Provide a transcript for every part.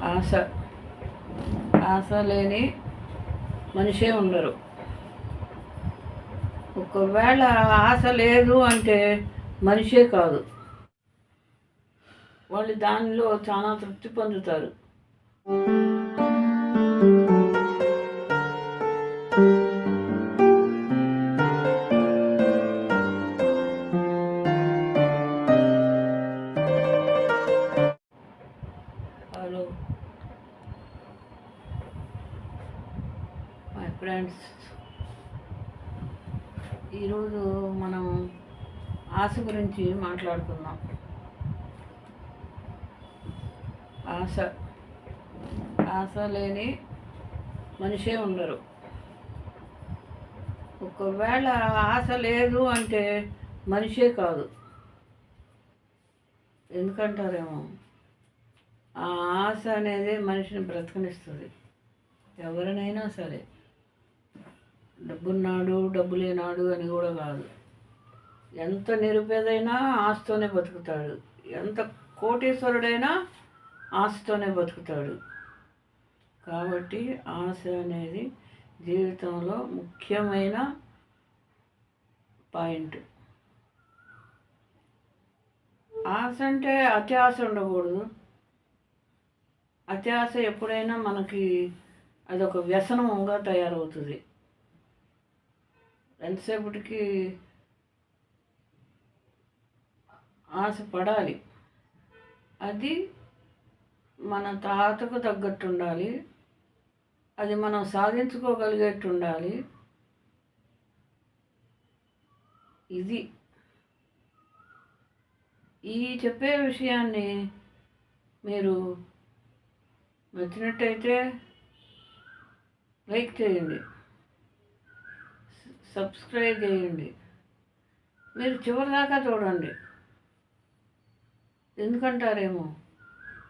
ఆశ ఆశ లేని మనిషే ఉండరు. ఒకవేళ ఆశ లేదు అంటే మనిషే కాదు. వాళ్ళు దానిలో చాలా తృప్తి పొందుతారు. హలో మై ఫ్రెండ్స్, ఈరోజు మనం ఆశ గురించి మాట్లాడుకుందాం. ఆశ లేని మనిషే ఉండరు. ఒకవేళ ఆశ లేదు అంటే మనిషే కాదు. ఎందుకంటారేమో, ఆ ఆశ అనేది మనిషిని బ్రతకనిస్తుంది. ఎవరినైనా సరే, డబ్బున్నాడు డబ్బు లేనాడు అని కూడా కాదు. ఎంత నిరుపేదైనా ఆశతోనే బతుకుతాడు. ఎంత కోటీశ్వరుడైనా ఆశతోనే బతుకుతాడు. కాబట్టి ఆశ అనేది జీవితంలో ముఖ్యమైన పాయింట్. ఆశ అంటే అతి ఆశ ఉండకూడదు. అతి ఆశ ఎప్పుడైనా మనకి అదొక వ్యసనంగా తయారవుతుంది. ఎంతసేపటికి ఆశ పడాలి. అది మన తాతకు తగ్గట్టు ఉండాలి. అది మనం సాధించుకోగలిగేట్టు ఉండాలి. ఇది ఈ చెప్పే విషయాన్ని మీరు నచ్చినట్టయితే లైక్ చేయండి, సబ్స్క్రైబ్ చేయండి. మీరు చివరిదాకా చూడండి. ఎందుకంటారేమో,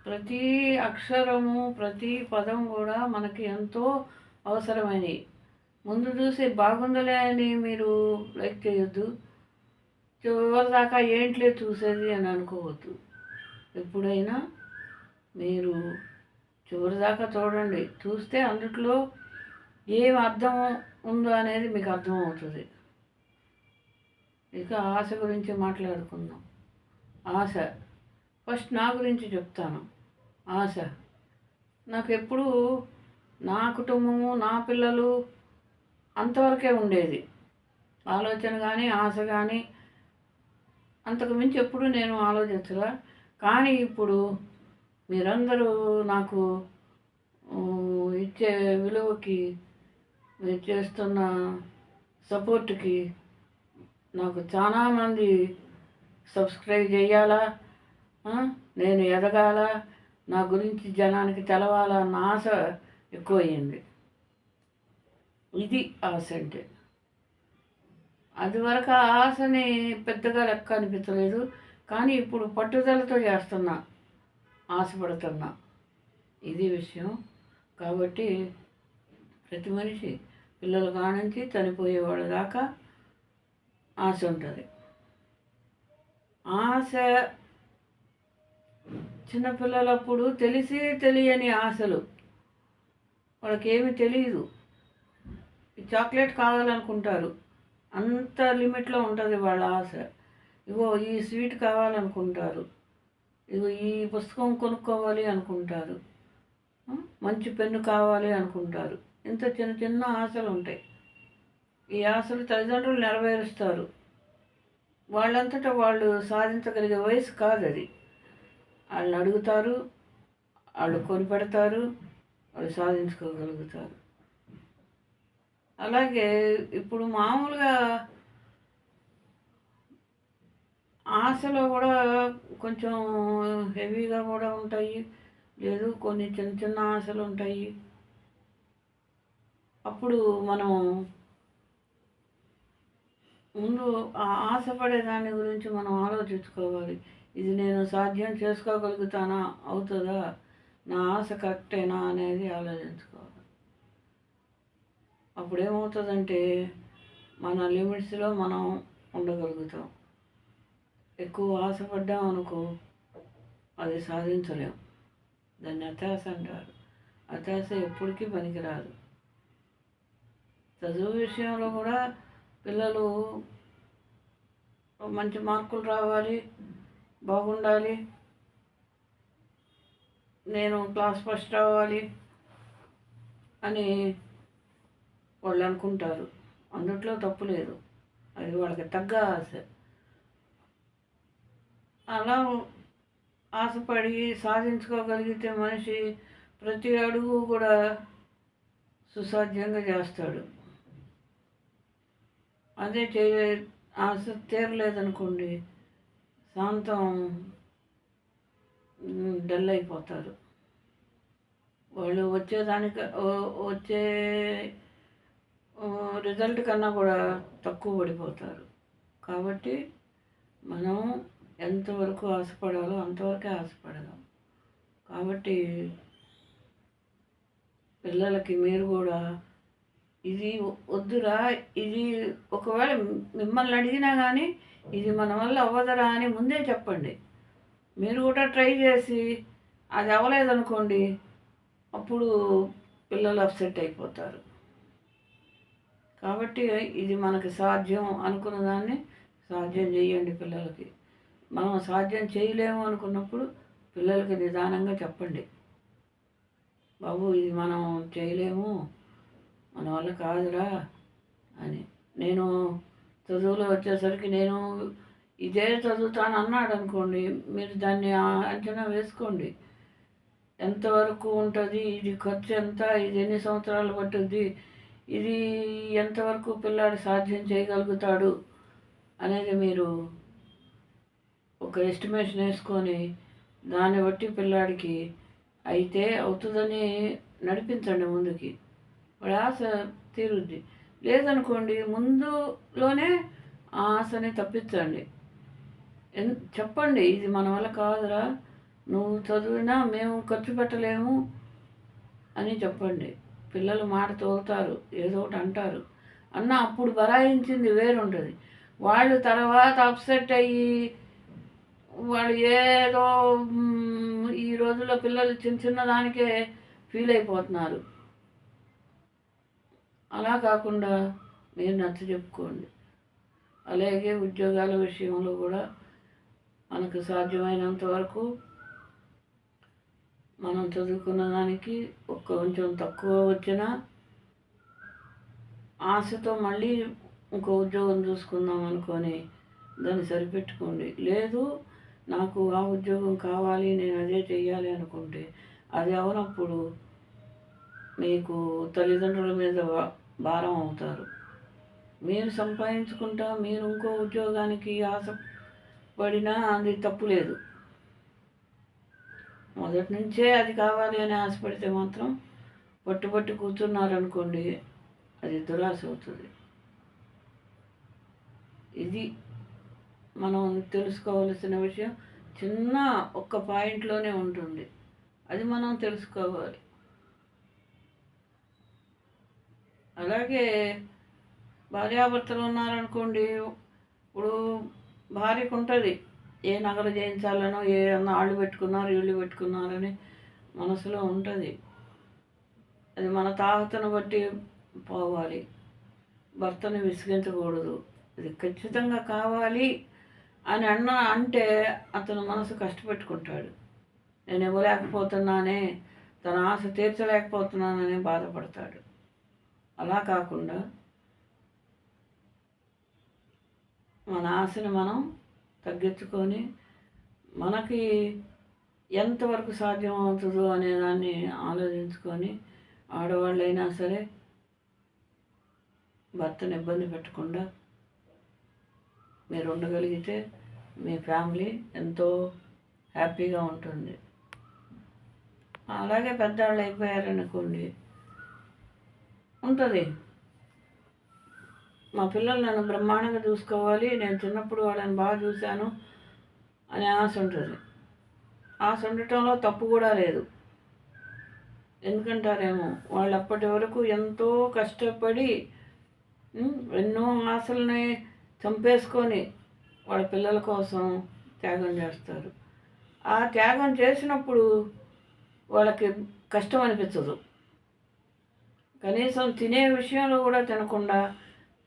ప్రతి అక్షరము ప్రతి పదం కూడా మనకి ఎంతో అవసరమైనవి. ముందు చూసి బాగుందలే అని మీరు లైక్ చేయొద్దు. చివరిదాకా ఏంట్లే చూసేది అని అనుకోవద్దు. ఎప్పుడైనా మీరు చివరిదాకా చూడండి. చూస్తే అందుట్లో ఏం అర్థం ఉందో అనేది మీకు అర్థమవుతుంది. ఇక ఆశ గురించి మాట్లాడుకుందాం. ఆశ ఫస్ట్ నా గురించి చెప్తాను. ఆశ నాకు ఎప్పుడూ నా కుటుంబము, నా పిల్లలు అంతవరకే ఉండేది. ఆలోచన కానీ ఆశ కానీ అంతకు మించి ఎప్పుడు నేను ఆలోచించగా. కానీ ఇప్పుడు మీరందరూ నాకు ఇచ్చే విలువకి, మీరు చేస్తున్న సపోర్ట్కి నాకు చాలామంది సబ్స్క్రైబ్ చేయాలా, నేను ఎదగాల, నా గురించి జనానికి తెలవాలా అన్న ఆశ ఎక్కువయ్యింది. ఇది ఆశ అంటే. అది వరకు ఆ ఆశని పెద్దగా లెక్క అనిపించలేదు. కానీ ఇప్పుడు పట్టుదలతో చేస్తున్నా, ఆశపడుతున్నా. ఇది విషయం. కాబట్టి ప్రతి మనిషి, పిల్లలు కానుంచి చనిపోయేవాళ్ళ దాకా ఆశ ఉంటుంది. ఆశ చిన్నపిల్లలప్పుడు తెలిసి తెలియని ఆశలు, వాళ్ళకేమీ తెలియదు. చాక్లెట్ కావాలనుకుంటారు, అంత లిమిట్లో ఉంటుంది వాళ్ళ ఆశ. ఇగో ఈ స్వీట్ కావాలనుకుంటారు, ఇగో ఈ పుస్తకం కొనుక్కోవాలి అనుకుంటారు, మంచి పెన్ను కావాలి అనుకుంటారు. ఇంత చిన్న చిన్న ఆశలు ఉంటాయి. ఈ ఆశలు తల్లిదండ్రులు నెరవేరుస్తారు. వాళ్ళంతటా వాళ్ళు సాధించగలిగే వయసు కాదు అది. వాళ్ళని అడుగుతారు, వాళ్ళు కొనిపెడతారు, వాళ్ళు సాధించుకోగలుగుతారు. అలాగే ఇప్పుడు మామూలుగా ఆశలో కూడా కొంచెం హెవీగా కూడా ఉంటాయి, లేదు కొన్ని చిన్న చిన్న ఆశలు ఉంటాయి. అప్పుడు మనం ముందు ఆ ఆశపడే దాని గురించి మనం ఆలోచించుకోవాలి. ఇది నేను సాధ్యం చేసుకోగలుగుతానా, అవుతుందా, నా ఆశ కరెక్టేనా అనేది ఆలోచించుకోవాలి. అప్పుడు ఏమవుతుందంటే మన లిమిట్స్లో మనం ఉండగలుగుతాం. ఎక్కువ ఆశపడ్డాం అనుకో, అది సాధించలేం. దాన్ని అత్యాశ అంటారు. అత్యాశ ఎప్పటికీ పనికిరాదు. చదువు విషయంలో కూడా పిల్లలు మంచి మార్కులు రావాలి, బాగుండాలి, నేను క్లాస్ ఫస్ట్ రావాలి అని వాళ్ళు అనుకుంటారు. అందుట్లో తప్పు లేదు, అది వాళ్ళకి తగ్గ ఆశ. అలా ఆశపడి సాధించుకోగలిగితే మనిషి ప్రతి అడుగు కూడా సుసాధ్యంగా చేస్తాడు. అదే ఆశ తీరలేదనుకోండి, శాంతం డల్ అయిపోతారు. వాళ్ళు వచ్చే రిజల్ట్ కన్నా కూడా తక్కువ పడిపోతారు. కాబట్టి మనం ఎంతవరకు ఆశపడాలో అంతవరకే ఆశపడదాం. కాబట్టి పిల్లలకి మీరు కూడా ఇది వద్దురా, ఇది ఒకవేళ మిమ్మల్ని అడిగినా కానీ ఇది మన వల్ల అవ్వదురా అని ముందే చెప్పండి. మీరు కూడా ట్రై చేసి అది అవ్వలేదనుకోండి, అప్పుడు పిల్లలు అప్సెట్ అయిపోతారు. కాబట్టి ఇది మనకి సాధ్యం అనుకున్న దాన్ని సాధ్యం చేయండి పిల్లలకి. మనం సాధ్యం చేయలేము అనుకున్నప్పుడు పిల్లలకి నిదానంగా చెప్పండి, బాబు ఇది మనం చేయలేము, మన వల్ల కాదురా అని. నేను చదువులో వచ్చేసరికి నేను ఇదే చదువుతాను అన్నాడు అనుకోండి, మీరు దాన్ని అంచనా వేసుకోండి. ఎంతవరకు ఉంటుంది, ఇది ఖర్చు ఎంత, ఇది ఎన్ని సంవత్సరాలు పట్టుద్ది, ఇది ఎంతవరకు పిల్లాడు సాధ్యం చేయగలుగుతాడు అనేది మీరు ఒక ఎస్టిమేషన్ వేసుకొని దాన్ని బట్టి పిల్లాడికి అయితే అవుతుందని నడిపించండి ముందుకి. వాడి ఆశ తీరుద్ది. లేదనుకోండి, ముందులోనే ఆ ఆశని తప్పించండి. చెప్పండి, ఇది మన వల్ల కాదురా, నువ్వు చదివినా మేము ఖర్చు పెట్టలేము అని చెప్పండి. పిల్లలు మాట తోలుతారు, ఏదో ఒకటి అంటారు. అప్పుడు బరాయించింది వేరుంటుంది. వాళ్ళు తర్వాత అప్సెట్ అయ్యి వాళ్ళు ఏదో ఈ రోజుల్లో పిల్లలు చిన్న చిన్న దానికే ఫీల్ అయిపోతున్నారు. అలా కాకుండా మీరు నచ్చ చెప్పుకోండి. అలాగే ఉద్యోగాల విషయంలో కూడా మనకు సాధ్యమైనంత వరకు మనం చదువుకున్న దానికి కొంచెం తక్కువ వచ్చినా ఆశతో మళ్ళీ ఇంకో ఉద్యోగం చూసుకుందాం అనుకొని దాన్ని సరిపెట్టుకోండి. లేదు నాకు ఆ ఉద్యోగం కావాలి, నేను అదే చెయ్యాలి అనుకుంటే అది అవనప్పుడు మీకు తల్లిదండ్రుల మీద భారం అవుతారు. మీరు సంపాదించుకుంటా మీరు ఇంకో ఉద్యోగానికి ఆశపడినా అది తప్పు లేదు. మొదటి నుంచే అది కావాలి అని ఆశపడితే మాత్రం పట్టుబట్టి కూర్చున్నారనుకోండి, అది దురాశ అవుతుంది. ఇది మనం తెలుసుకోవలసిన విషయం. చిన్న ఒక్క పాయింట్లోనే ఉంటుంది, అది మనం తెలుసుకోవాలి. అలాగే భార్యాభర్తలు ఉన్నారనుకోండి, ఇప్పుడు భార్యకు ఉంటుంది ఏ నగలు చేయించాలనో, ఏ ఆళ్ళు పెట్టుకున్నారు వీళ్ళు పెట్టుకున్నారని మనసులో ఉంటుంది. అది మన తాహతను బట్టి పోవాలి. భర్తని విసిగించకూడదు. అది ఖచ్చితంగా కావాలి అని అంటే అతను మనసు కష్టపెట్టుకుంటాడు. నేను ఇవ్వలేకపోతున్నానే, తన ఆశ తీర్చలేకపోతున్నానని బాధపడతాడు. అలా కాకుండా మన ఆశని మనం తగ్గించుకొని మనకి ఎంతవరకు సాధ్యం అవుతుందో అనే దాన్ని ఆలోచించుకొని ఆడవాళ్ళైనా సరే భర్తను ఇబ్బంది పెట్టకుండా మీరు ఉండగలిగితే మీ ఫ్యామిలీ ఎంతో హ్యాపీగా ఉంటుంది. అలాగే పెద్దవాళ్ళు అయిపోయారనుకోండి, ఉంటుంది మా పిల్లలు నన్ను బ్రహ్మాండంగా చూసుకోవాలి, నేను చిన్నప్పుడు వాళ్ళని బాగా చూశాను అనే ఆశ ఉంటుంది. ఆశ ఉండటంలో తప్పు కూడా లేదు. ఎందుకంటారేమో, వాళ్ళు అప్పటి వరకు ఎంతో కష్టపడి ఎన్నో ఆశల్ని చంపేసుకొని వాళ్ళ పిల్లల కోసం త్యాగం చేస్తారు. ఆ త్యాగం చేసినప్పుడు వాళ్ళకి కష్టం అనిపించదు. కనీసం తినే విషయంలో కూడా తినకుండా,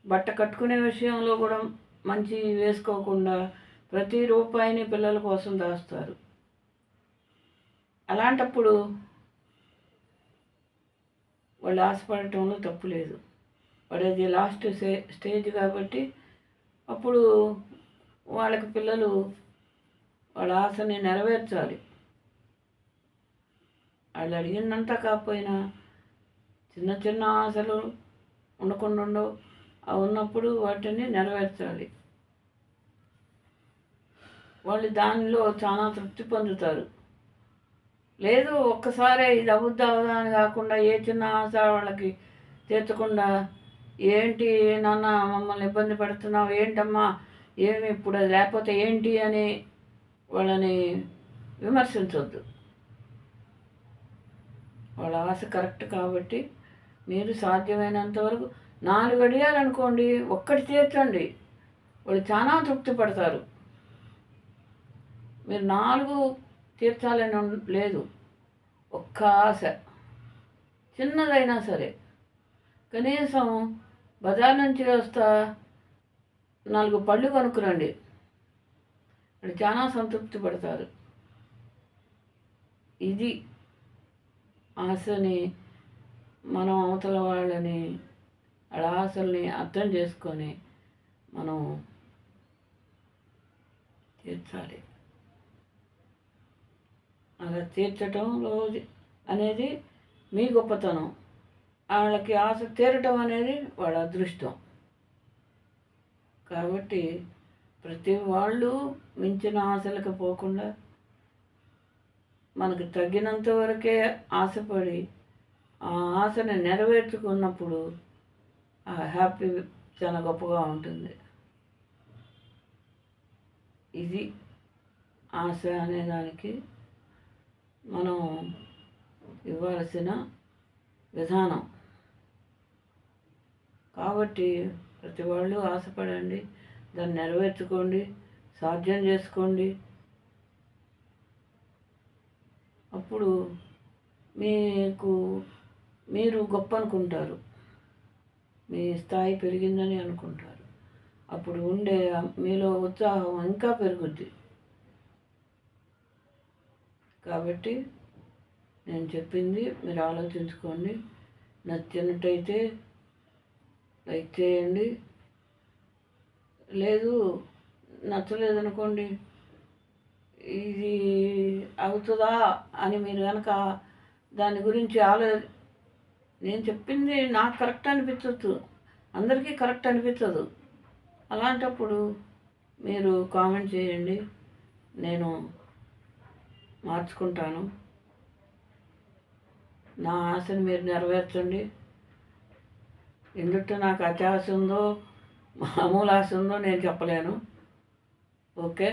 బట్ట కట్టుకునే విషయంలో కూడా మంచి వేసుకోకుండా ప్రతి రూపాయిని పిల్లల కోసం దాస్తారు. అలాంటప్పుడు వాళ్ళు ఆశపడటంలో తప్పు లేదు. వాడది లాస్ట్ స్టేజ్ కాబట్టి అప్పుడు వాళ్ళకి పిల్లలు వాళ్ళ ఆశని నెరవేర్చాలి. వాళ్ళు అడిగిందంతా కాకపోయినా చిన్న చిన్న ఆశలు ఉండకుండా ఉండవు. అవి ఉన్నప్పుడు వాటిని నెరవేర్చాలి. వాళ్ళు దానిలో చాలా తృప్తి పొందుతారు. లేదు ఒక్కసారే ఇది అవుద్దా అవదా అని కాకుండా ఏ చిన్న ఆశ వాళ్ళకి తీర్చకుండా, ఏంటి నాన్న మమ్మల్ని ఇబ్బంది పెడుతున్నావు, ఏంటమ్మా ఏమి ఇప్పుడు అది లేకపోతే ఏంటి అని వాళ్ళని విమర్శించవద్దు. వాళ్ళ ఆశ కరెక్ట్ కాబట్టి మీరు సాధ్యమైనంత వరకు 4 అడిగారనుకోండి, ఒక్కటి తీర్చండి, వాళ్ళు చాలా తృప్తి పడతారు. మీరు 4 తీర్చాలని లేదు. ఒక్క ఆశ చిన్నదైనా సరే, కనీసం బజార్ నుంచి వస్తా 4 పళ్ళు కొనుక్కురండి, వాళ్ళు చాలా సంతృప్తి పడతారు. ఇది ఆశని మనం అవతల వాళ్ళని వాళ్ళ ఆశల్ని అర్థం చేసుకొని మనం తీర్చాలి. అలా తీర్చటంలో అనేది మీ గొప్పతనం. వాళ్ళకి ఆశ తీరటం అనేది వాళ్ళ అదృష్టం. కాబట్టి ప్రతి వాళ్ళు మించిన ఆశలకు పోకుండా మనకు తగ్గినంత వరకే ఆశపడి ఆ ఆశని నెరవేర్చుకున్నప్పుడు ఆ హ్యాపీ చాలా గొప్పగా ఉంటుంది. ఇది ఆశ అనేదానికి మనం ఇవ్వాల్సిన విధానం. కాబట్టి ప్రతి వాళ్ళు ఆశపడండి, దాన్ని నెరవేర్చుకోండి, సాధ్యం చేసుకోండి. అప్పుడు మీరు గొప్ప అనుకుంటారు, మీ స్థాయి పెరిగిందని అనుకుంటారు. అప్పుడు ఉండే మీలో ఉత్సాహం ఇంకా పెరుగుద్ది. కాబట్టి నేను చెప్పింది మీరు ఆలోచించుకోండి. నచ్చినట్టయితే లైక్ చేయండి, లేదు నచ్చలేదనుకోండి, ఇది అవుతుందా అని మీరు కనుక దాని గురించి నేను చెప్పింది నాకు కరెక్ట్ అనిపించవచ్చు, అందరికీ కరెక్ట్ అనిపించదు. అలాంటప్పుడు మీరు కామెంట్ చేయండి, నేను మార్చుకుంటాను. నా ఆశను మీరు నెరవేర్చండి. ఎందుకంటే నాకు అతి ఆశ ఉందో మామూలు ఆశ ఉందో నేను చెప్పలేను. ఓకే.